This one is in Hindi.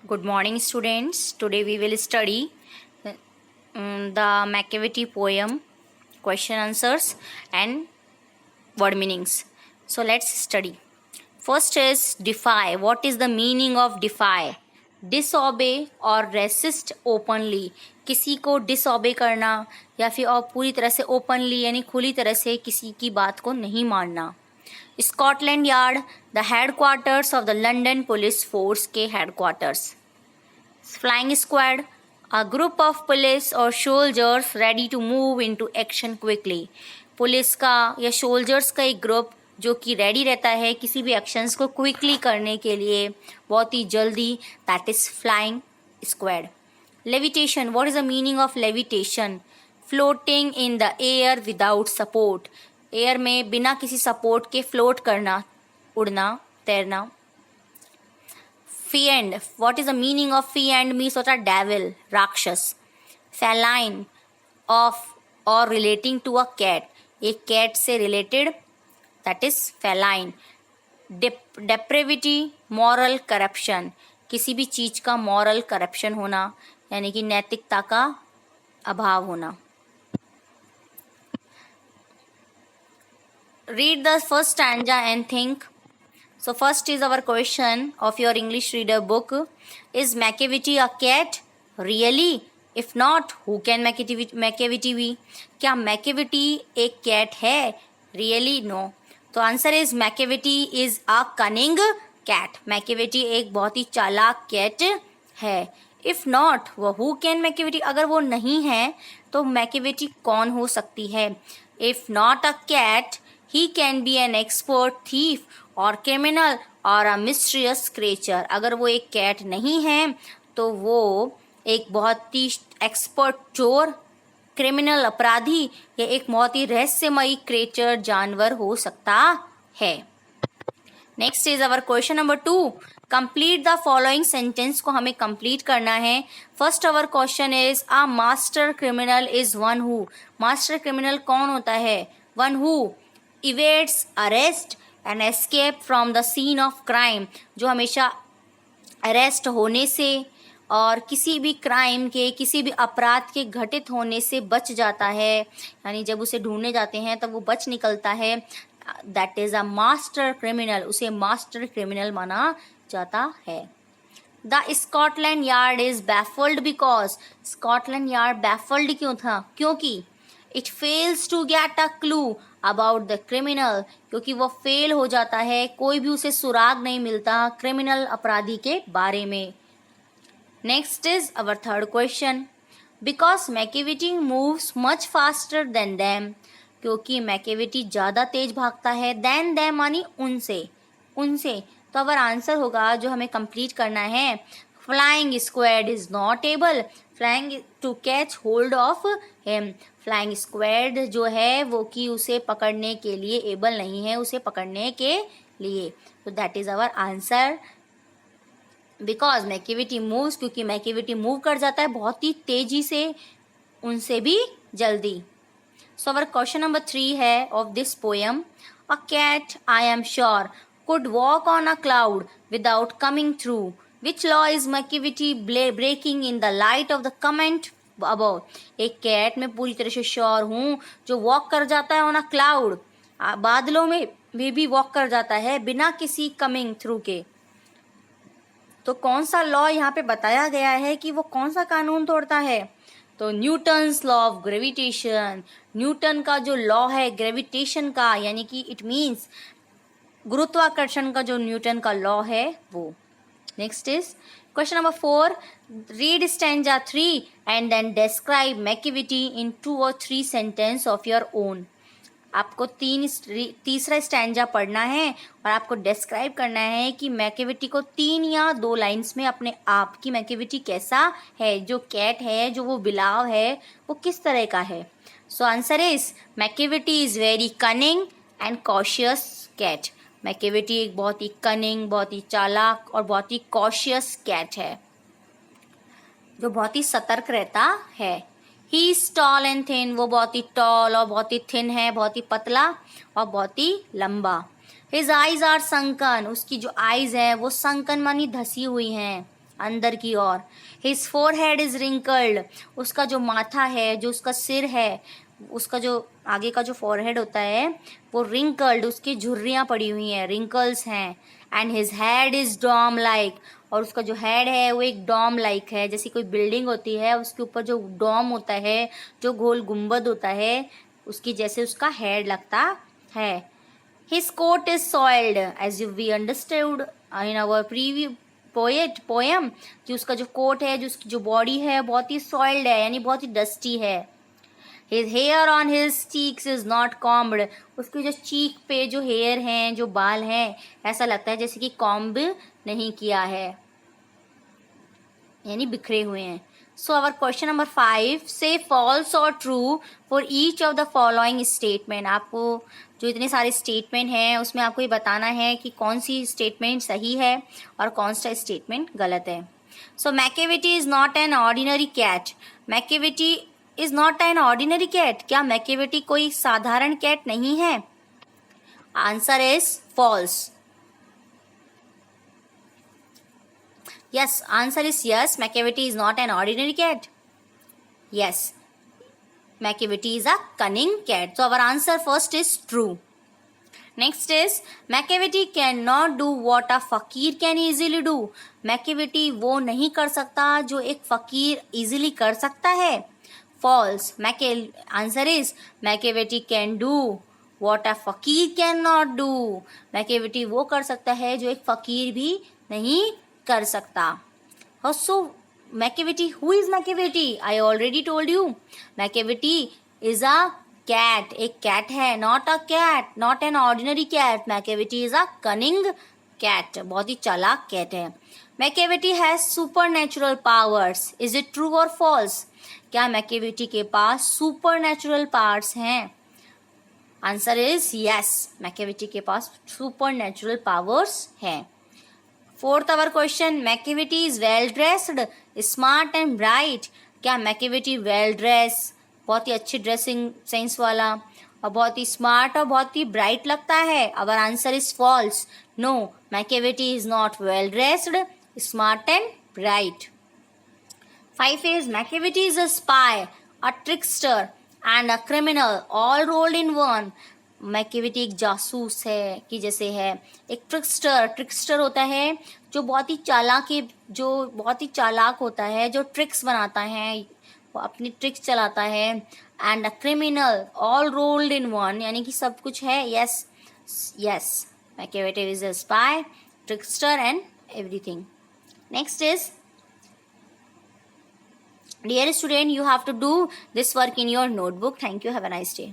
Good morning, students. Today we will study the Machiavelli poem, question answers, and word meanings. So let's study. First is defy. What is the meaning of defy? Disobey or resist openly. किसी को disobey करना या फिर और पूरी तरह से openly यानी खुली तरह से किसी की बात को नहीं मानना. Scotland Yard, the headquarters of the London police force के headquarters. Flying squad, a group of police और soldiers ready to move into action quickly. Police का या सोल्जर्स का एक ग्रुप जो कि रेडी रहता है किसी भी एक्शंस को क्विकली करने के लिए, बहुत ही जल्दी. That is flying squad. Levitation. What is the meaning of levitation? Floating in the air without support. Air में बिना किसी सपोर्ट के फ्लोट करना, उड़ना, तैरना. Fiend. What is the meaning of fiend? Means होता है डेविल, राक्षस. Feline, of or relating to a cat, एक कैट से related, that is feline. Depravity, moral corruption, किसी भी चीज का मॉरल करप्शन होना यानी कि नैतिकता का अभाव होना. Read the first stanza and think. So first is our question of your English reader book. Is Machiavelli a cat? Really? If not, who can Machiavelli be? क्या Machiavelli एक cat है? Really? No. तो answer is Machiavelli is a cunning cat. Machiavelli एक बहुत ही चालाक cat है. If not, वो who can Machiavelli? अगर वो नहीं है तो Machiavelli कौन हो सकती है? If not a cat, he can be an expert thief or criminal or a mysterious creature. अगर वो एक कैट नहीं है तो वो एक बहुत ही एक्सपर्ट चोर, क्रिमिनल अपराधी या एक बहुत ही रहस्यमयी क्रिएचर जानवर हो सकता है. Next is our question number 2. Complete the following sentence को हमें कंप्लीट करना है. First our question is a master criminal is one who. Master criminal कौन होता है? One who evades arrest and escape from the scene of crime. जो हमेशा अरेस्ट होने से और किसी भी क्राइम के, किसी भी अपराध के घटित होने से बच जाता है, यानी जब उसे ढूंढने जाते हैं तब वो बच निकलता है. That is a master criminal. उसे मास्टर क्रिमिनल माना जाता है. The Scotland Yard is baffled because. Scotland Yard baffled क्यों था? क्योंकि it fails to get a clue about the criminal. क्योंकि वो फेल हो जाता है, कोई भी उसे सुराग नहीं मिलता क्रिमिनल अपराधी के बारे में. Next is our third question. Because Machiavelli moves much faster than them. क्योंकि मैकियावेली ज्यादा तेज भागता है. देन दैम मानी उनसे, उनसे. तो अवर आंसर होगा जो हमें कंप्लीट करना है. Flying squad is not able flying to catch hold of him. Flying squad जो है वो कि उसे पकड़ने के लिए एबल नहीं है, उसे पकड़ने के लिए. तो that is our answer. Because Machiavelli moves, क्योंकि मैकियावेली मूव कर जाता है बहुत ही तेजी से, उनसे भी जल्दी. सो अवर क्वेश्चन नंबर 3 है of this poem. A cat I am sure could walk on a cloud without coming through. Which law is Machiavelli breaking in the light of the comment above? एक कैट में पूरी तरह से श्योर हूँ जो वॉक कर जाता है ऑन अ क्लाउड, बादलों में भी वॉक कर जाता है बिना किसी कमिंग थ्रू के. तो कौन सा लॉ यहाँ पे बताया गया है कि वो कौन सा कानून तोड़ता है? तो Newton's law of gravitation. Newton का जो लॉ है ग्रेविटेशन का, यानी कि इट मीन्स गुरुत्वाकर्षण का जो न्यूटन का लॉ है वो. Next is question number 4. Read stanza 3 and then describe Machiavelli in 2 or 3 sentence of your own. आपको तीसरा स्टैंजा पढ़ना है और आपको डिस्क्राइब करना है कि मैकियावेली को 3 या 2 लाइन्स में अपने आप की मैकियावेली कैसा है, जो कैट है, जो वो बिलाव है, वो किस तरह का है. So answer is Machiavelli is very cunning and cautious cat. Machiavelli एक बहुत ही कनिंग, बहुत ही चालाक और बहुत ही कॉशियस कैट है जो बहुत ही सतर्क रहता है. He is tall and thin. वो बहुत ही टॉल और बहुत ही थिन है, बहुत ही पतला और बहुत ही लंबा. His eyes are sunken. उसकी जो आईज है वो संकन मानी धसी हुई हैं, अंदर की ओर। हिज फोरहेड इज रिंकल्ड, उसका जो माथा है, जो उसका सिर है, उसका जो आगे का जो फोरहेड होता है वो रिंकल्ड, उसकी झुर्रियाँ पड़ी हुई हैं, रिंकल्स हैं। And his head is dome like, और उसका जो हेड है वो एक डॉम लाइक है, जैसी कोई बिल्डिंग होती है उसके ऊपर जो डॉम होता है, जो गोल गुंबद होता है, उसकी जैसे उसका हेड लगता है। His coat is soiled as you we understood in our previous poem, कि उसका जो कोट है, जो उसकी जो बॉडी है बहुत ही सॉइल्ड है, यानी बहुत ही डस्टी है। His hair on his cheeks is not combed, उसके जो चीक पे जो हेयर हैं, जो बाल हैं, ऐसा लगता है जैसे कि कॉम्ब नहीं किया है, यानी बिखरे हुए हैं। सो अवर क्वेश्चन नंबर 5, से फॉल्स और true for each of the following statement. आपको जो इतने सारे स्टेटमेंट हैं उसमें आपको ये बताना है कि कौन सी स्टेटमेंट सही है और कौन सा स्टेटमेंट गलत है। So Macavity is not an ordinary cat, Macavity is not an ordinary cat, क्या मैकेविटी कोई साधारण कैट नहीं है? Answer is false. Yes, answer is yes. Macavity is not an ordinary cat. Yes, Macavity is a cunning cat. So our answer first is true. Next is Macavity cannot do what a fakir can easily do. Macavity वो नहीं कर सकता जो एक फकीर easily कर सकता है. False. Answer is Macavity can do what a fakir cannot do. Macavity वो कर सकता है जो एक फकीर भी नहीं कर सकता। So Macavity, who is Macavity? I already told you, Macavity is a cat, एक कैट है, not a cat, not an ordinary cat. Macavity is a cunning cat, बहुत ही चालाक कैट है। Macavity has super natural powers, is it true और फॉल्स? क्या मैकेविटी के पास सुपर नेचुरल पावर्स हैं? आंसर इज यस, मैकेविटी के पास सुपर नेचुरल पावर्स हैं। Fourth our question, Macavity is well dressed, smart and bright. क्या मैकेविटी वेल ड्रेस, बहुत ही अच्छी ड्रेसिंग सेंस वाला और बहुत ही स्मार्ट और बहुत ही ब्राइट लगता है? Our answer is false. No, Macavity is not well dressed, smart and bright. 5 is Macavity is a spy, a trickster and a criminal all rolled in one. Macavity एक जासूस है कि जैसे है, एक ट्रिकस्टर, ट्रिकस्टर होता है जो बहुत ही चालाक होता है, जो ट्रिक्स बनाता है, वो अपनी ट्रिक्स चलाता है। And a criminal all rolled in one, यानी कि सब कुछ है। Yes yes, Macavity is a spy, trickster and everything. Next is, dear student, you have to do this work in your notebook. Thank you. Have a nice day.